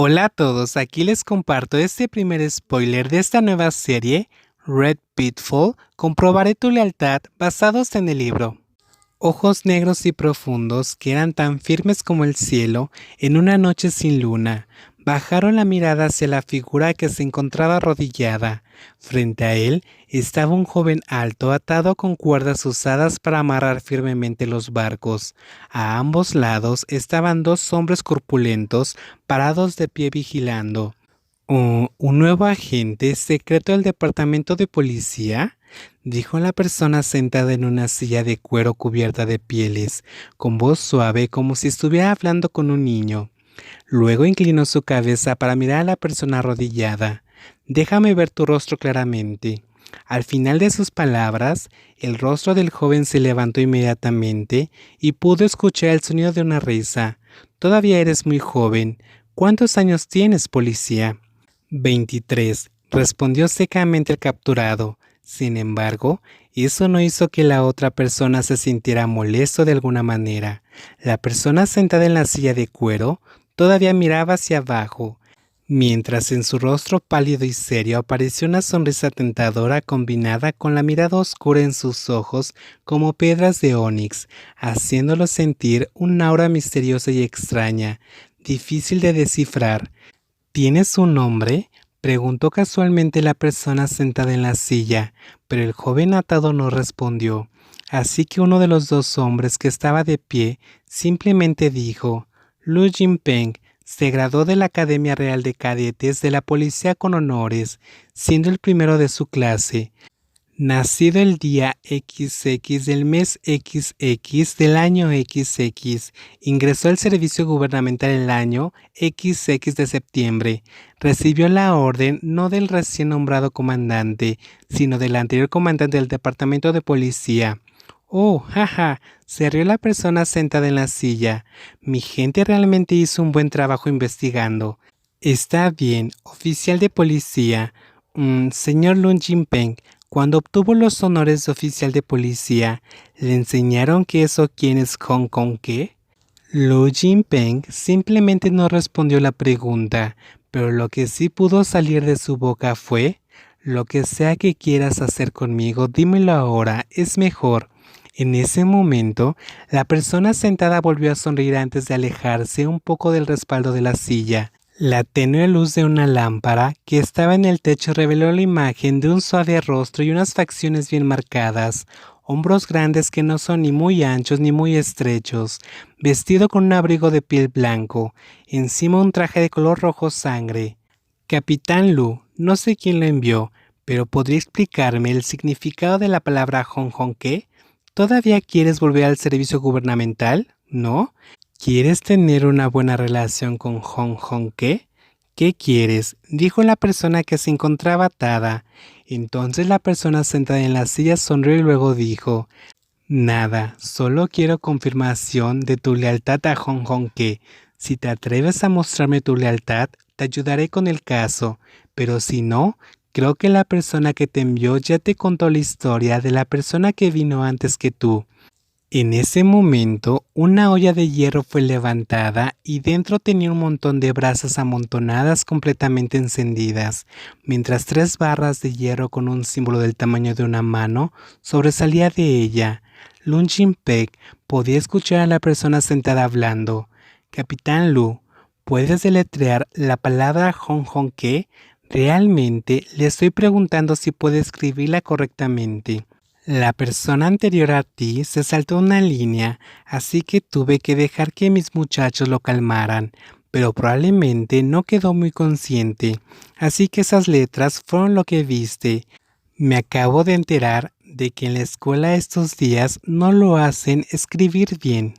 Hola a todos, aquí les comparto este primer spoiler de esta nueva serie, Red Pitfall, Comprobaré tu lealtad, basados en el libro. Ojos negros y profundos, que eran tan firmes como el cielo, en una noche sin luna, bajaron la mirada hacia la figura que se encontraba arrodillada. Frente a él estaba un joven alto atado con cuerdas usadas para amarrar firmemente los barcos. A ambos lados estaban dos hombres corpulentos parados de pie vigilando. ¿Un nuevo agente secreto del departamento de policía? Dijo la persona sentada en una silla de cuero cubierta de pieles, con voz suave como si estuviera hablando con un niño. Luego inclinó su cabeza para mirar a la persona arrodillada. Déjame ver tu rostro claramente. Al final de sus palabras, el rostro del joven se levantó inmediatamente y pudo escuchar el sonido de una risa. Todavía eres muy joven. ¿Cuántos años tienes, policía? 23, respondió secamente el capturado. Sin embargo, eso no hizo que la otra persona se sintiera molesto de alguna manera. La persona sentada en la silla de cuero todavía miraba hacia abajo, mientras en su rostro pálido y serio apareció una sonrisa tentadora combinada con la mirada oscura en sus ojos como piedras de ónix, haciéndolo sentir un aura misteriosa y extraña, difícil de descifrar. ¿Tienes un nombre?, preguntó casualmente la persona sentada en la silla, pero el joven atado no respondió. Así que uno de los dos hombres que estaba de pie simplemente dijo: Lu Jinpeng se graduó de la Academia Real de Cadetes de la Policía con honores, siendo el primero de su clase. Nacido el día XX del mes XX del año XX, ingresó al servicio gubernamental el año XX de septiembre. Recibió la orden no del recién nombrado comandante, sino del anterior comandante del departamento de policía. Oh, jaja, se rió la persona sentada en la silla. Mi gente realmente hizo un buen trabajo investigando. Está bien, oficial de policía. Señor Lun Jinpeng, cuando obtuvo los honores de oficial de policía, ¿le enseñaron que eso quién es Hong Kong qué? Lu Jinpeng simplemente no respondió la pregunta, pero lo que sí pudo salir de su boca fue: lo que sea que quieras hacer conmigo, dímelo ahora, es mejor. En ese momento, la persona sentada volvió a sonreír antes de alejarse un poco del respaldo de la silla. La tenue luz de una lámpara que estaba en el techo reveló la imagen de un suave rostro y unas facciones bien marcadas, hombros grandes que no son ni muy anchos ni muy estrechos, vestido con un abrigo de piel blanco, encima un traje de color rojo sangre. Capitán Lu, no sé quién lo envió, pero ¿podría explicarme el significado de la palabra Hong Kong qué? ¿Todavía quieres volver al servicio gubernamental? ¿No? ¿Quieres tener una buena relación con Hong Kong qué? ¿Qué quieres?, dijo la persona que se encontraba atada. Entonces la persona sentada en la silla sonrió y luego dijo: Nada, solo quiero confirmación de tu lealtad a Hong Kong qué. Si te atreves a mostrarme tu lealtad, te ayudaré con el caso, pero si no, creo que la persona que te envió ya te contó la historia de la persona que vino antes que tú. En ese momento, una olla de hierro fue levantada y dentro tenía un montón de brasas amontonadas completamente encendidas, mientras 3 barras de hierro con un símbolo del tamaño de una mano sobresalía de ella. Lun Jinpeng podía escuchar a la persona sentada hablando. Capitán Lu, ¿puedes deletrear la palabra Hong Kong qué? Realmente le estoy preguntando si puede escribirla correctamente. La persona anterior a ti se saltó una línea, así que tuve que dejar que mis muchachos lo calmaran, pero probablemente no quedó muy consciente, así que esas letras fueron lo que viste. Me acabo de enterar de que en la escuela estos días no lo hacen escribir bien.